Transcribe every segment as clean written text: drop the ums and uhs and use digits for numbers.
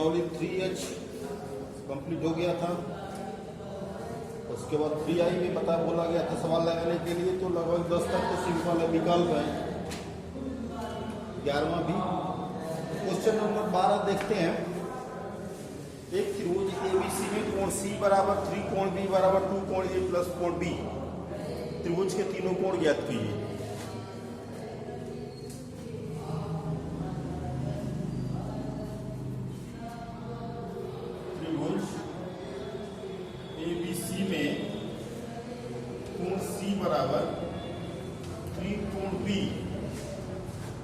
प्रश्नावली 3H complete हो गया था। उसके बाद 3I में पता बोला गया था सवाल लगाने के लिए, तो लगभग 10 तक तो सिंपल है, विकल्प है। 11वां भी। क्वेश्चन नंबर 12 देखते हैं। एक त्रिभुज ABC में कोण C बराबर 3, कोण B बराबर 2, कोण A प्लस कोण B, त्रिभुज के तीनों कोण ज्ञात कीजिए। त्रिभुज ABC में कोण C बराबर 3 कोण B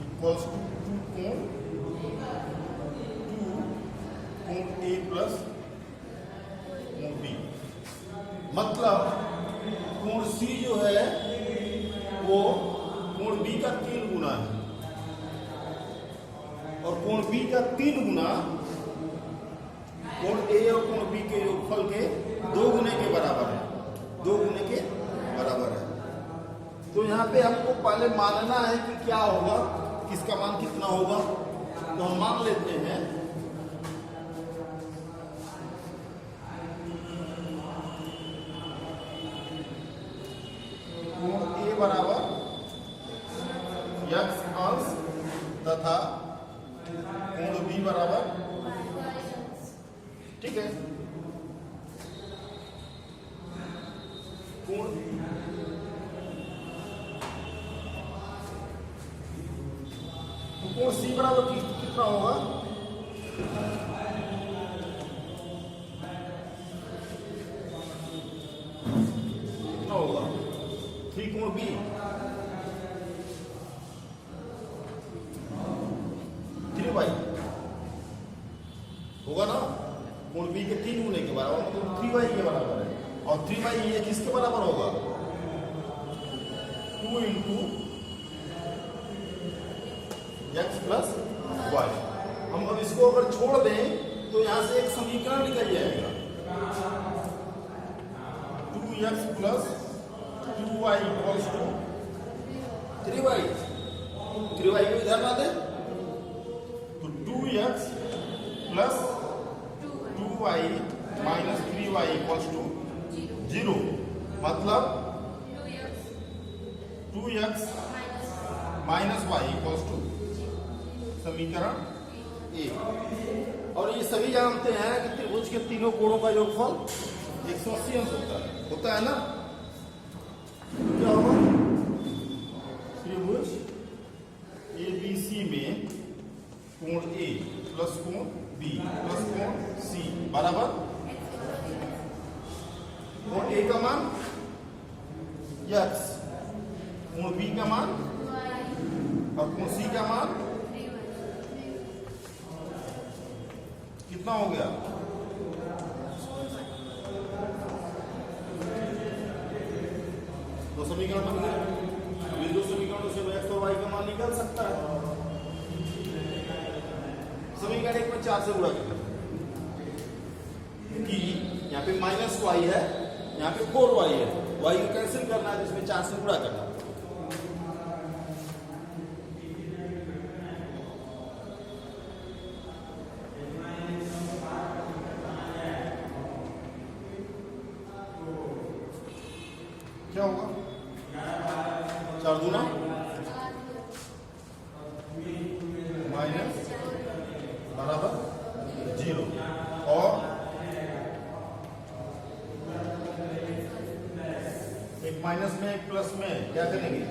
इक्वल्स टू 2 कोण A प्लस कोण B। मतलब कोण C जो है वो कोण B का 3 गुना है और कोण B का 3 गुना कोण A और कोण B के योगफल के 2 गुने के बराबर है, 2 गुने के बराबर है। तो यहाँ पे हमको पहले मानना है कि क्या होगा, किसका मान कितना होगा। तो हम मान लेते हैं कोण A बराबर x अंश तथा कोण B बराबर, ठीक है, कोण C बराबर कितना होगा, कितना होगा 3 कोण B, 3y होगा ना। कोण B के 3 गुने के बराबर मतलब 3y के बराबर है। और 3y ये किसके बराबर होगा, 2 इंटू x प्लस y। हम अब इसको अगर छोड़ दें तो यहां से एक समीकरण निकल जाएगा, 2x plus 2y equals to 3y। 3y को इधर ला दें तो 2x plus 2y minus 3y equals to 0। मतलब 2x minus y equals to समीकरण 1। और ये सभी जानते हैं कि त्रिभुज के तीनों कोणों का योगफल 180 अंश होता है ना। क्या होगा, त्रिभुज ABC में कोण A प्लस कोण B प्लस कोण C बराबर कोण A का मान x, कोण B का मान और कोण C का मान कितना हो गया, दो समीकरण बन गए। दो समीकरणों से x और y का मान निकल सकता है। समीकरण 1 में 4 से गुणा करना कि यहाँ पे माइनस y है, यहाँ पे 4y है, y को कैंसिल करना है जिसमें 4 से गुणा करना। क्या होगा, 4 दूना माइनस बराबर 0 और एक माइनस में एक प्लस में क्या करेंगे,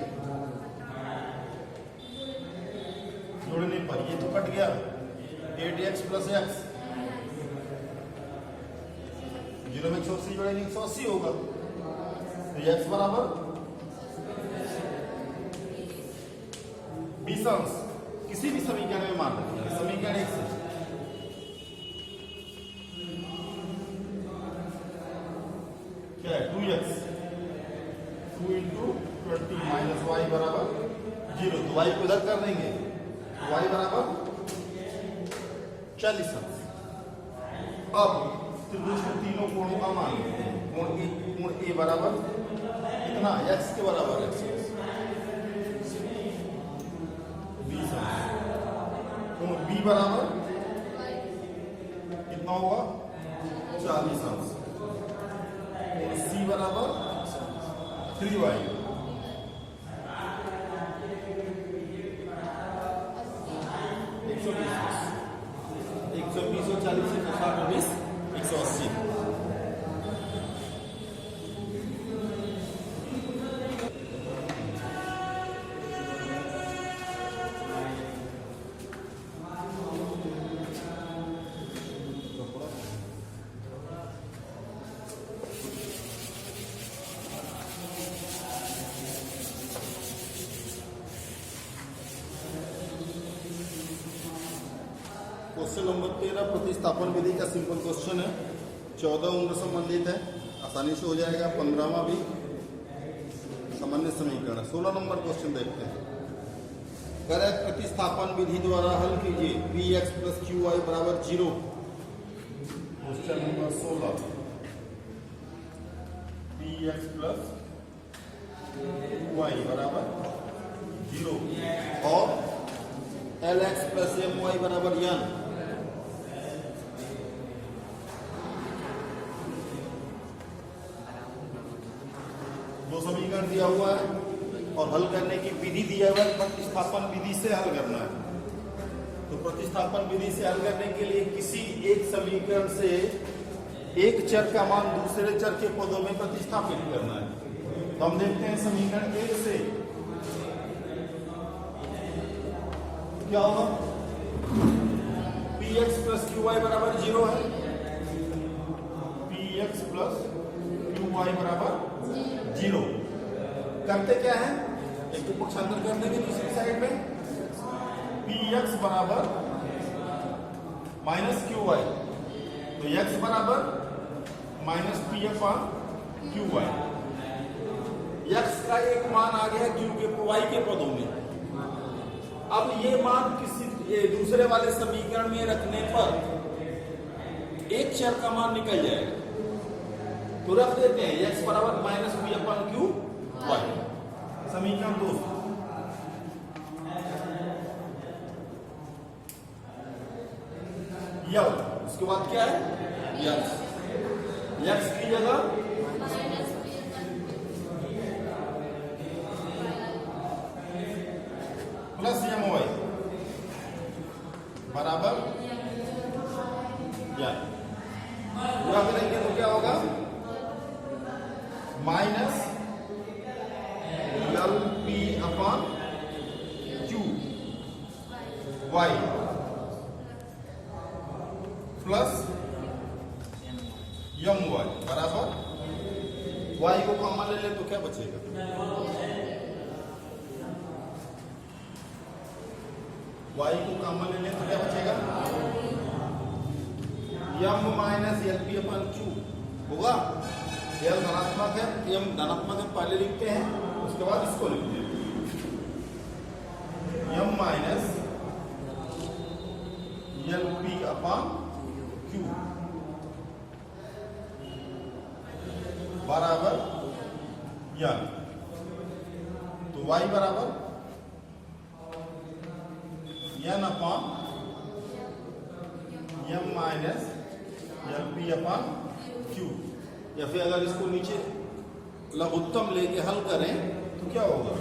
जोड़ने पर ये तो कट गया, 8x प्लस x, 0 में 180 जोड़ेंगे 180 होगा। तो x बराबर 20 अंश किसी भी समीकरण में मान रखेंगे, समीकरण 1 से क्या है 2x 2 इंटू 20 माइनस y बराबर 0। तो y को इधर कर देंगे तो y बराबर 40 अंश। अब त्रिभुज के तीनों कोणों का मान लेते हैं। कोण A बराबर कितना, x के बराबर है 20 अंश। कोण B बराबर कितना हुआ 40 अंश। और c बराबर 3y। 120 और 40 से 180। क्वेश्चन नंबर 13 प्रतिस्थापन विधि का सिंपल क्वेश्चन है। 14 उम्र संबंधित है, आसानी से हो जाएगा। 15वां भी सामान्य समीकरण। 16 नंबर क्वेश्चन देखते हैं। करेक्ट प्रतिस्थापन विधि द्वारा हल कीजिए px प्लस qy बराबर 0। Question number 16 px plus qy बराबर 0 और lx प्लस my बराबर n। दो समीकरण दिया हुआ है और हल करने की विधि दिया हुआ है। प्रतिस्थापन विधि से हल करना है। तो प्रतिस्थापन विधि से हल करने के लिए किसी एक समीकरण से एक चर का मान दूसरे चर के पदों में प्रतिस्थापित करना है। तो हम देखते हैं समीकरण 1 से क्या होगा। px प्लस qy बराबर 0 है। px प्लस qy बराबर 0। करते क्या है, एक को पक्षांतर कर देंगे दूसरी साइड में। px बराबर माइनस qy, तो x बराबर माइनस pf qy। x का एक मान आ गया q के y के पदों में। अब ये मान किसी दूसरे वाले समीकरण में रखने पर एक चर का मान निकल जाएगा। तो रख देते हैं x बराबर minus P upon Q Y. समीकरण 2 यह उसके बाद क्या है x की जगह प्लस एम वाई बराबर पूरा करेंगे तो क्या होगा minus L P upon Q Y plus M Y बराबर वाई को कॉमन ले तो क्या बचेगा y को कॉमन ले लें तो क्या बचेगा m minus L P upon Q होगा। l धनात्मक है, m धनात्मक है, पहले लिखते हैं उसके बाद इसको लिखते हैं m minus L P upon Q बराबर n। तो y बराबर n upon m minus L P upon Q. या फिर अगर इसको नीचे लघुत्तम लेके हल करें तो क्या होगा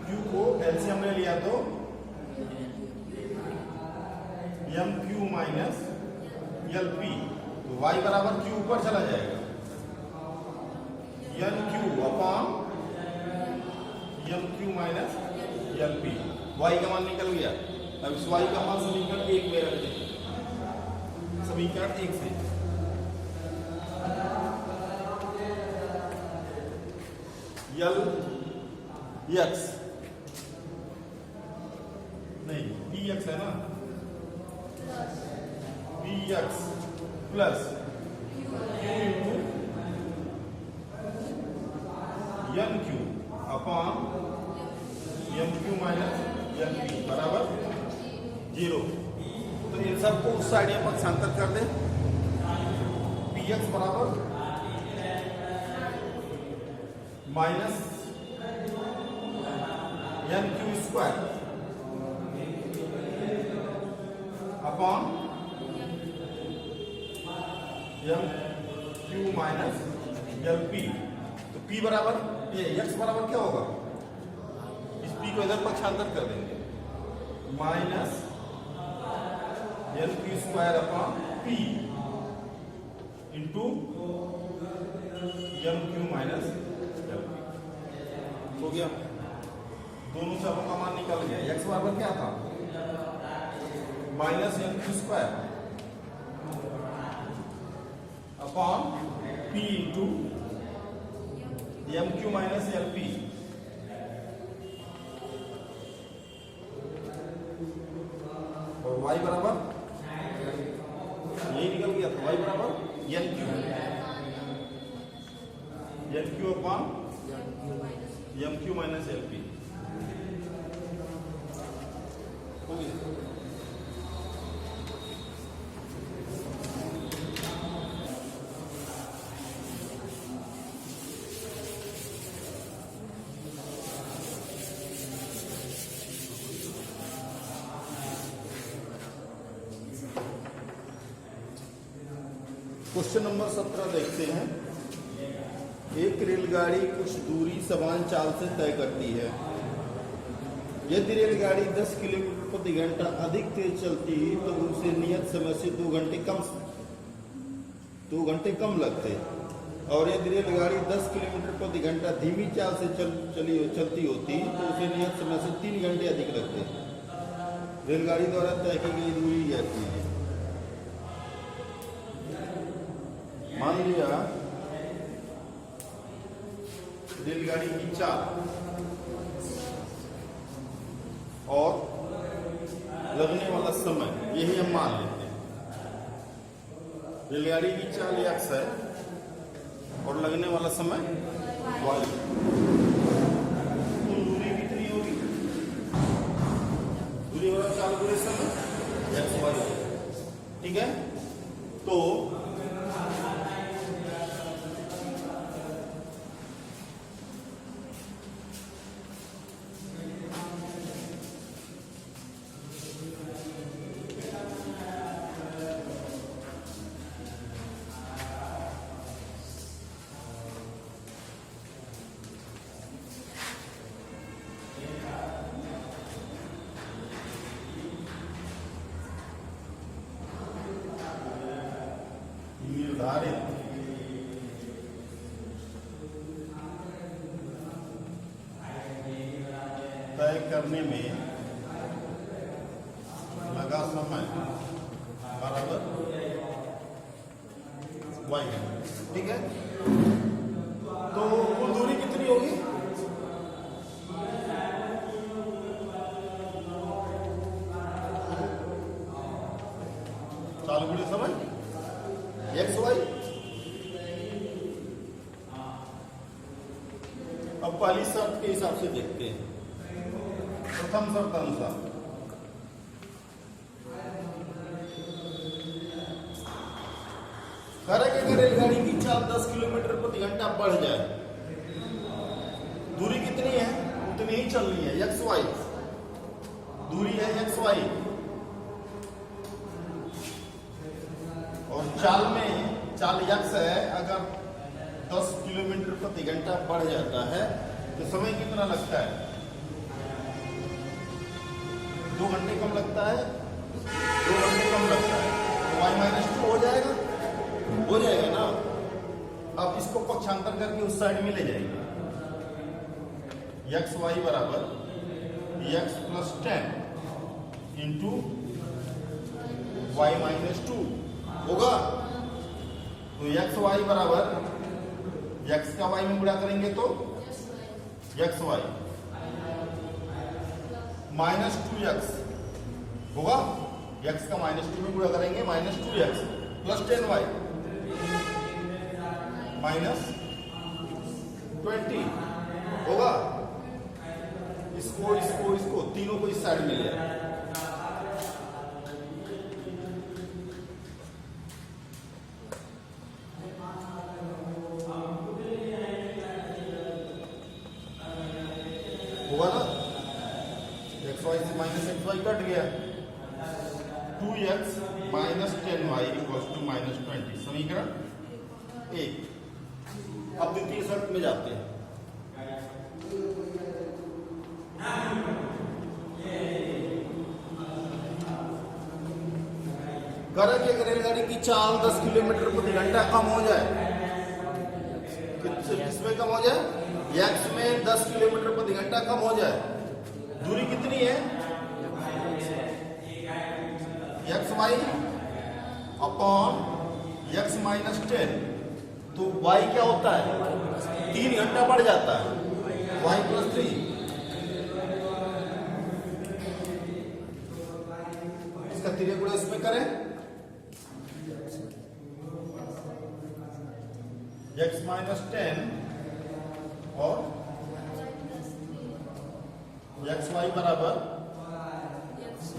क्यू को एलसीएम ले लिया तो M Q minus L P. तो y बराबर क्यू ऊपर चला जाएगा N Q upon M Q minus L P. Y का मान निकल गया। अब इस वाई का मान समीकरण 1 में रख देंगे। समीकरण 1 से एल एक्स नहीं पी एक्स है ना, P X plus N Q upon M Q minus M P बराबर 0। तो इन सबको उस साइड में पक्षांतर कर दें। पी एक्स बराबर minus N Q square upon M Q minus L P. तो पी बराबर ये एक्स बराबर क्या होगा, इस पी को इधर पक्षांतर कर देंगे, minus L P square upon P into M Q minus L P. हो गया, दोनों चरों का मान निकल गया। एक्स बराबर क्या था, minus L Q square upon P into M Q minus L P. और y बराबर यही निकल गया था, y बराबर N Q upon M Q minus L P. हो गया। क्वेश्चन नंबर 17 देखते हैं। एक रेलगाड़ी कुछ दूरी समान चाल से तय करती है। यदि रेलगाड़ी 10 किलोमीटर प्रति घंटा अधिक तेज चलती तो उसे नियत समय से 2 घंटे कम लगते, और यदि रेलगाड़ी 10 किलोमीटर प्रति घंटा धीमी चाल से चलती होती तो उसे नियत समय से 3 घंटे अधिक लगते। रेलगाड़ी द्वारा तय की गई दूरी यह थी। मान लिया रेलगाड़ी की चाल और लगने वाला समय, यही हम मान लेते हैं। रेलगाड़ी की चाल x है और लगने वाला समय y। तो दूरी कितनी होगी, दूरी वाला चाल पूरे समय x y। ठीक है, तो निर्धारित तय करने में लगा समय बराबर y। ठीक है, तो कुल दूरी कितनी होगी, चाल गुणे समय x y। अब पहली शर्त के हिसाब से देखते हैं। प्रथम शर्त अनुसार अगर रेलगाड़ी की चाल 10 किलोमीटर प्रति घंटा बढ़ जाए, दूरी कितनी है उतनी ही चलनी है, एक्स वाई दूरी है एक्स वाई। और चाल एक्स है, अगर 10 किलोमीटर प्रति घंटा बढ़ जाता है तो समय कितना लगता है, 2 घंटे कम लगता है, 2 घंटे कम लगता है। तो y-2 हो जाएगा ना। अब इसको पक्षांतर करके उस साइड में ले जाएंगे, एक्स वाई बराबर x + 10 इंटू y-2 होगा। तो एक्स वाई बराबर x का y में गुणा करेंगे तो एक्स वाई -2x होगा, x का -2 में गुणा करेंगे -2x + 10y -20 होगा। इसको तीनों को इस साइड में ले आए। होगा ना, एक्स वाई से -xy कट गया, 2x minus 10y equals to minus 20। समीकरण 1। अब द्वितीय शर्त में जाते हैं। करें कि रेलगाड़ी की चाल 10 किलोमीटर प्रति घंटा कम हो जाए, किसमें कम हो जाए? x में 10 किलोमीटर प्रति घंटा कम हो जाए। दूरी कितनी है? xy upon x minus 10। तो y क्या होता है? 3 घंटा बढ़ जाता है, y प्लस 3। इसका 3 गुणा इसमें करें, x माइनस 10 और xy बराबर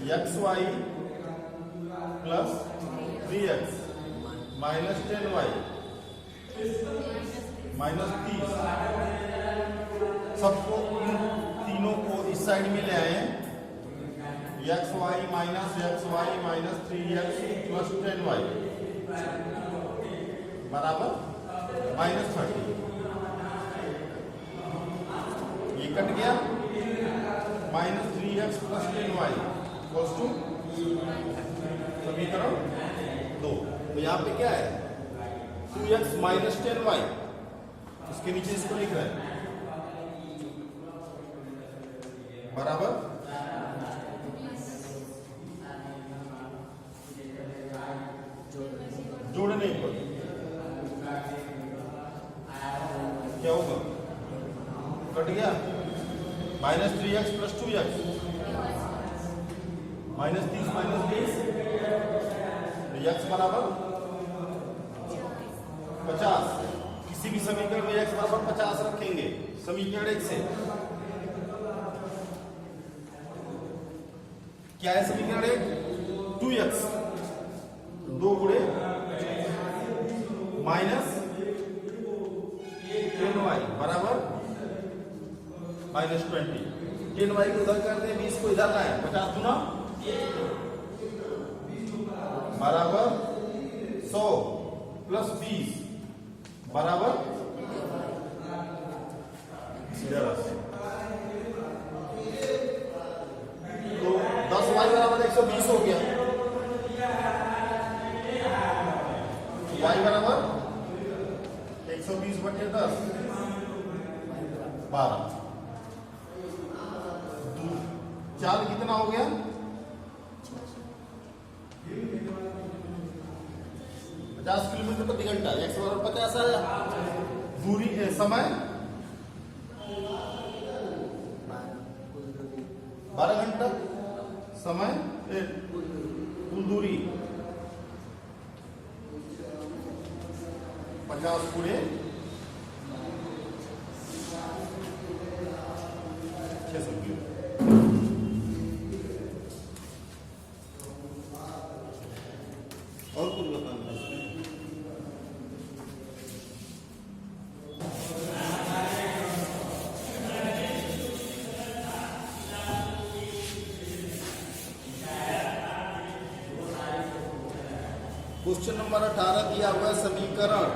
xy plus 3x minus 10y minus 30। सबको इन तीनों को इस साइड में ले आए। xy minus 3x plus 10y बराबर माइनस 30। ये कट गया, minus 3x plus 10y equals to समीकरण 2। तो यहाँ पे क्या है? 2x माइनस 10y, इसके नीचे इसको लिख रहे हैं बराबर जोड़ने पर क्या होगा? कट गया, minus 3x plus 2x minus 30 minus 20 x बराबर 50। किसी भी समीकरण में x बराबर 50 रखेंगे। समीकरण 1 से क्या है? समीकरण 1 2x 2 गुणे माइनस 10y बराबर माइनस 20। 10y को उधर कर दें, 20 को इधर लाए, 50 गुना बराबर 100 प्लस 20 बराबर इधर। तो 10y बराबर 120 हो गया, y बराबर 120 बटे 10 12। चाल कितना हो गया? 50 किलोमीटर प्रति घंटा। x बराबर 50 आया। दूरी समय 12 घंटा। समय कुल दूरी 50 गुणे 600 किलोमीटर। और कुछ बताना है? क्वेश्चन नंबर 18 दिया हुआ समीकरण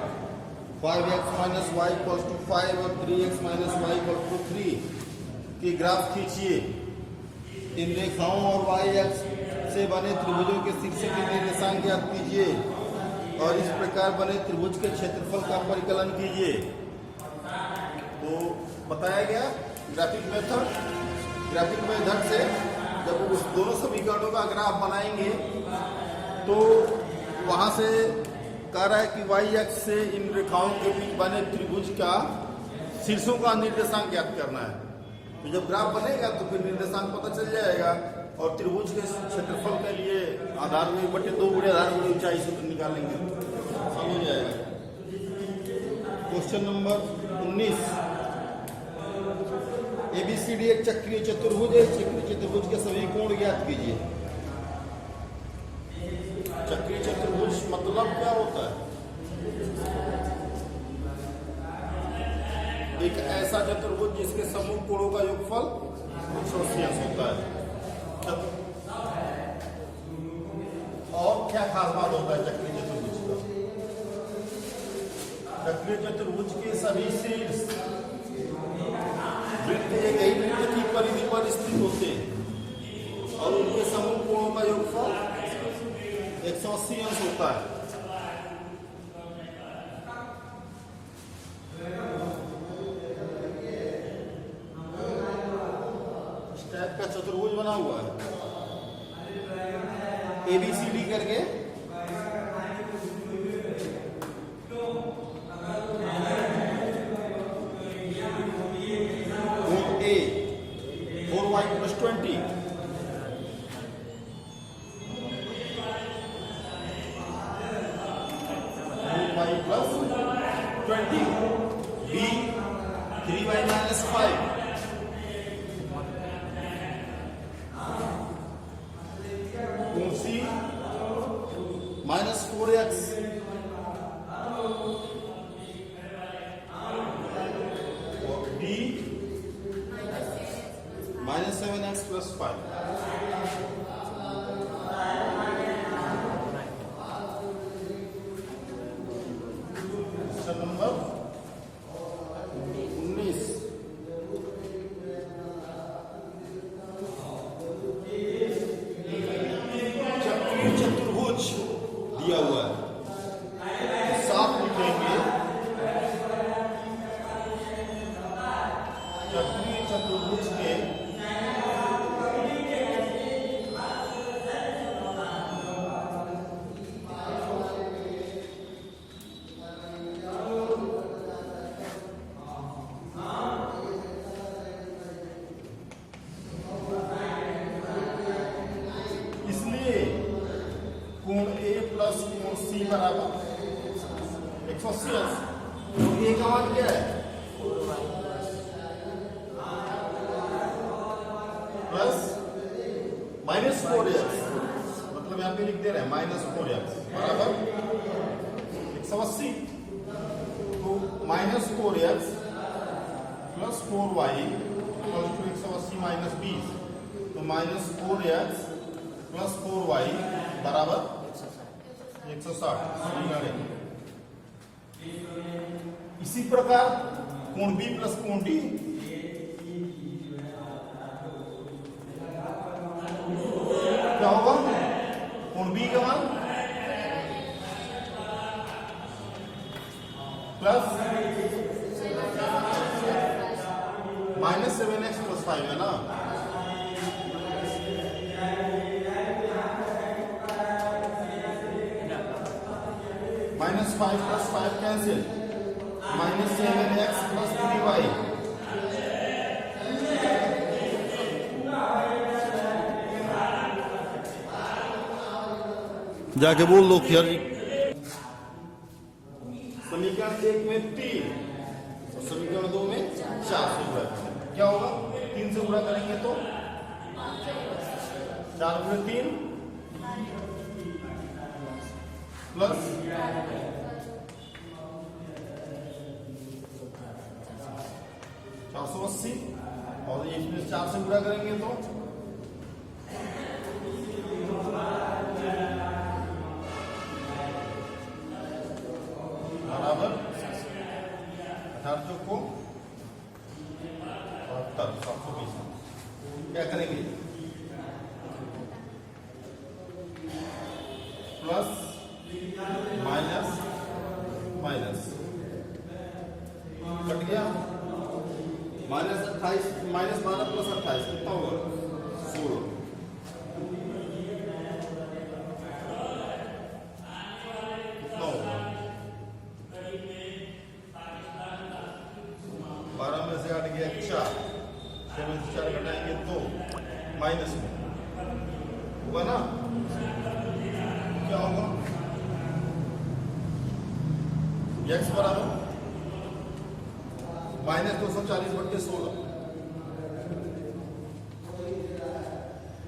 5x minus y equals to 5 और 3x minus y equals to 3 की ग्राफ खींचिए। इन रेखाओं और y अक्ष से बने त्रिभुजों के शीर्षों के निर्देशांक ज्ञात कीजिए और इस प्रकार बने त्रिभुज के क्षेत्रफल का परिकलन कीजिए। तो बताया गया ग्राफिक मेथड। ग्राफिक मेथड से जब उस दोनों समीकरणों का ग्राफ बनाएंगे तो वहां से कह रहा है कि y अक्ष से इन रेखाओं के बीच बने त्रिभुज का शीर्षों का निर्देशांक ज्ञात करना है। तो जब ग्राफ बनेगा तो फिर निर्देशांक पता चल जाएगा और त्रिभुज के क्षेत्रफल के लिए आधार में बटे 2 गुणे आधार गुणे ऊंचाई सूत्र निकालेंगे, समझ जाएगा। क्वेश्चन नंबर 19 ABCD एक चक्रीय चतुर्भुज है। चक्रीय चतुर्भुज के सभी कोण ज्ञात कीजिए। चक्रीय चतुर्भुज मतलब क्या होता है? एक ऐसा चतुर्भुज जिसके समूह कोणों का योगफल 180 होता है। क्या खास बात होता है चक्रीय चतुर्भुज का? चक्रीय चतुर्भुज के सभी शीर्ष वृत्त एक ही वृत्त की परिधि पर स्थित होते हैं और उनके समूह कोणों का योगफल 180 अंश होता है। इस टाइप का चतुर्भुज बना हुआ है ABCD करके। A 4y + 20 4y + 20 B 3y - 5 C -4x D -7x + 5 question number 19। चक्रीय चतुर्भुज दिया हुआ है, साफ लिखेंगे चक्रीय चतुर्भुज के कोण A प्लस कोण C बराबर 180 अंश। तो A का मान क्या है? प्लस -4x, मतलब यहाँ पे लिख दे रहे हैं -4x बराबर 180। तो -4x + 4y = 180 - 20। तो -4x + 4y बराबर 160। इसी प्रकार कोण B प्लस कोण D क्या होगा? कोण B का मान प्लस -7x + 5 है ना, -5 + 5 कैंसिल, -7x + 3y जाके बोल दो यार। समीकरण 1 में 3 और समीकरण 2 में 4 से गुणा करेंगे, क्या होगा? 3 से गुणा करेंगे तो 4 × 3 प्लस 480 और इसमें 4 से गुणा करेंगे तो बराबर 18 को 720। क्या करेंगे? प्लस माइनस माइनस कट गया, -28 -12 + 28 कितना होगा? 16। कितना होगा? 12 में से हट गया 4, 6 में से 4 घटाएंगे 2, माइनस में होगा ना, क्या होगा? x बराबर -240/16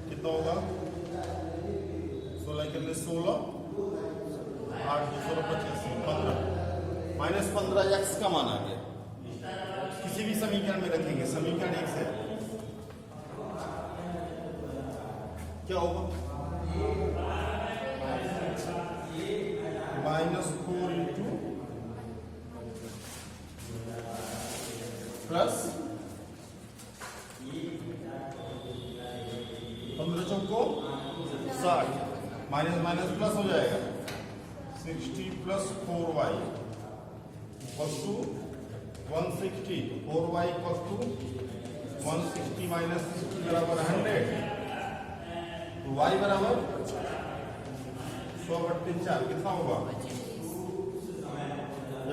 कितना होगा? 16 के 16 8 2 85 15 -15 x का मान आ गया। किसी भी समीकरण में रखेंगे, समीकरण 1 से क्या होगा? -4 इंटू प्लस 15 चौको 60, माइनस माइनस प्लस हो जाएगा 60 plus 4y equals to 160, 4y equals to 160 minus 60 बराबर 100, तो y बराबर 100/4 कितना होगा?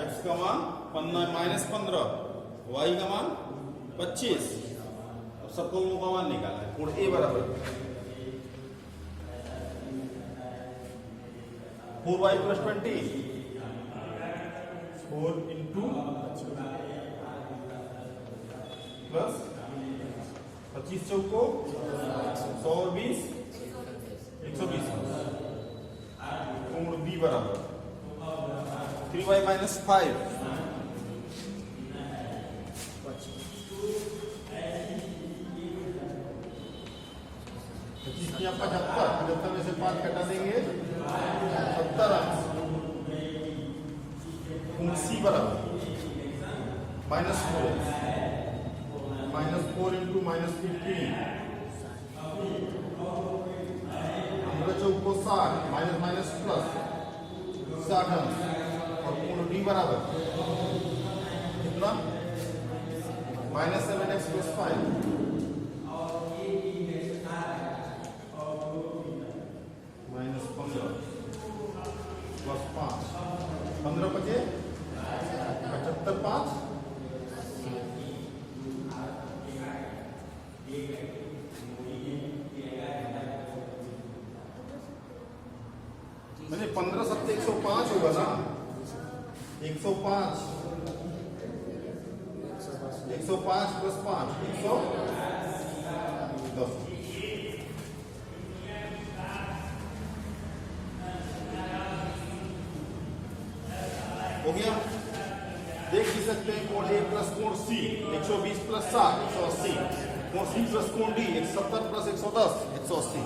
x का मान -15, y का मान 25। अब सबको का मान निकाला है। कोण ए बराबर 4y + 20, 4 इंटू प्लस 25 चौको 100 और 20 120, कोण बी बराबर 3y - 5, 25 या 75, 75 में से 5 घटा देंगे 70 अंश, कोण सी बराबर -4 इंटू -15, 15 चौको 60, माइनस माइनस प्लस 60 अंश, और कोण डी बराबर कितना? -7x + 5, -15 + 5, 15 बचे 75, 5 मैंने 15 × 7 = 105 होगा ना, 105 105 + 5 110 हो गया। देख भी सकते हैं कोण ए प्लस कोण सी 120 + 7 180, कोण सी प्लस कोण डी 170 + 110 180।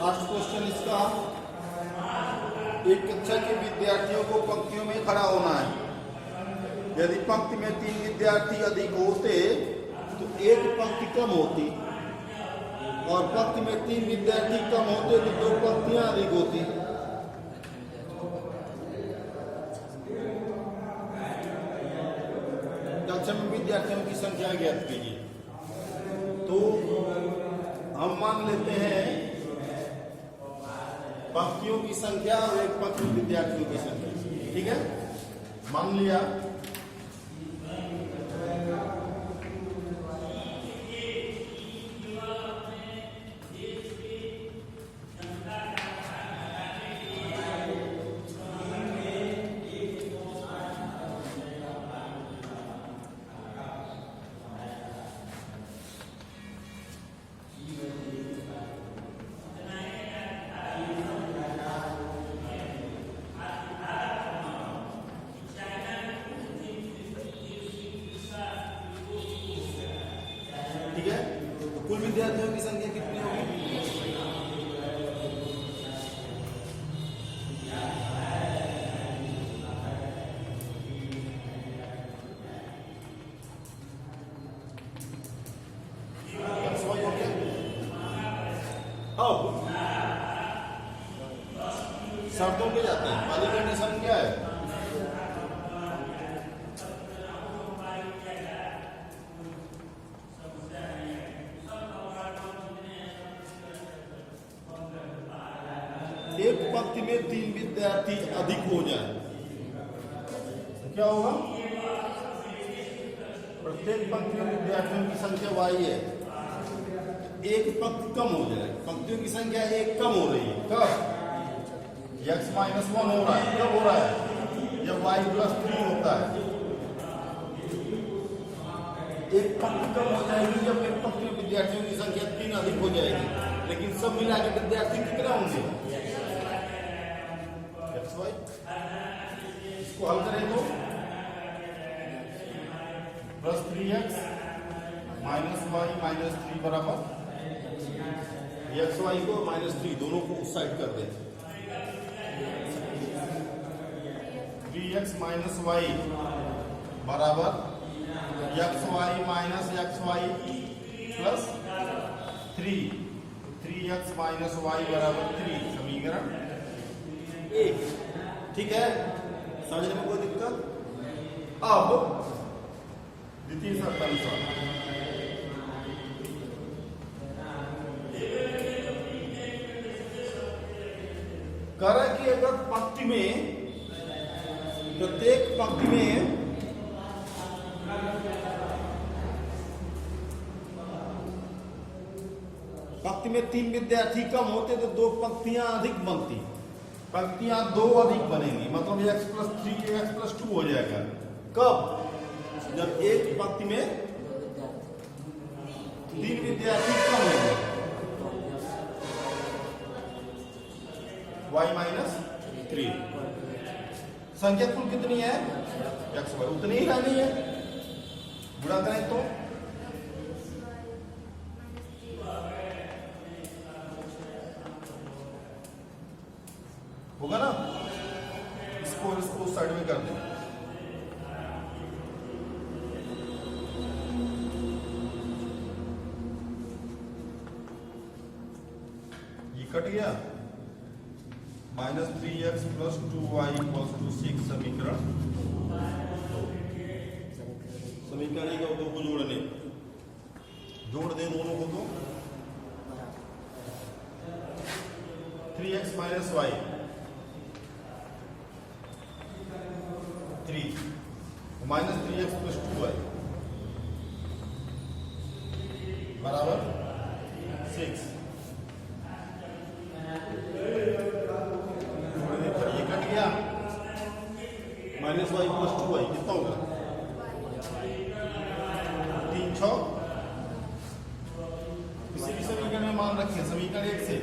लास्ट क्वेश्चन इसका, एक कक्षा के विद्यार्थियों को पंक्तियों में खड़ा होना है। यदि पंक्ति में 3 विद्यार्थी अधिक होते तो एक पंक्ति कम होती, और पंक्ति में 3 विद्यार्थी कम होते तो 2 पंक्तियां अधिक होती। कक्षा में विद्यार्थियों की संख्या ज्ञात कीजिए। तो हम मान लेते हैं पंक्तियों की संख्या और एक पंक्ति में विद्यार्थियों की संख्या, ठीक है। मान लिया ठीक है। तो कुल विद्यार्थियों की संख्या कितनी होगी? शर्तों पे जाते हैं। पहली कंडीशन क्या है? एक पंक्ति में 3 विद्यार्थी अधिक हो जाए तो क्या होगा? प्रत्येक पंक्ति में विद्यार्थियों की संख्या y है, एक पंक्ति कम हो जाए। पंक्तियों की संख्या एक कम हो रही है, कब? x - 1 हो रहा है। कब हो रहा है? जब y प्लस 3 होता है, एक पंक्ति कम हो जाएगी जब एक पंक्ति में विद्यार्थियों की संख्या 3 अधिक हो जाएगी, लेकिन सब मिला के विद्यार्थी कितना होंगे? xy। इसको हल करें तो plus 3x minus Y minus 3 बराबर xy को माइनस 3 दोनों को उस साइड कर दें। 3x माइनस वाई बराबर xy minus xy plus 3। 3x minus Y बराबर 3 समीकरण 1। ठीक है, समझने में कोई दिक्कत? अब द्वितीय शर्तानुसार करें कि अगर पंक्ति में प्रत्येक पंक्ति में में 3 विद्यार्थी कम होते तो 2 पंक्तियां अधिक बनती, पंक्तियां 2 अधिक बनेंगी, मतलब x प्लस 3 x प्लस 2 हो जाएगा। कब? जब एक पंक्ति में 3 विद्यार्थी कम होंगे, y माइनस 3। संख्या कुल कितनी है? x y, उतनी ही रहनी है। गुणा करें तो होगा ना। इसको साइड में कर दें। ये कट गया। Minus 3x plus 2y equals to 6 समीकरण 2 को जोड़ दें दोनों को तो 3x minus y 3 minus 3x plus 2y बराबर 6। ये कट गया। माइनस y प्लस 2y कितना होगा? 3 6। किसी भी समीकरण में मान रखें, समीकरण 1 से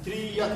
3x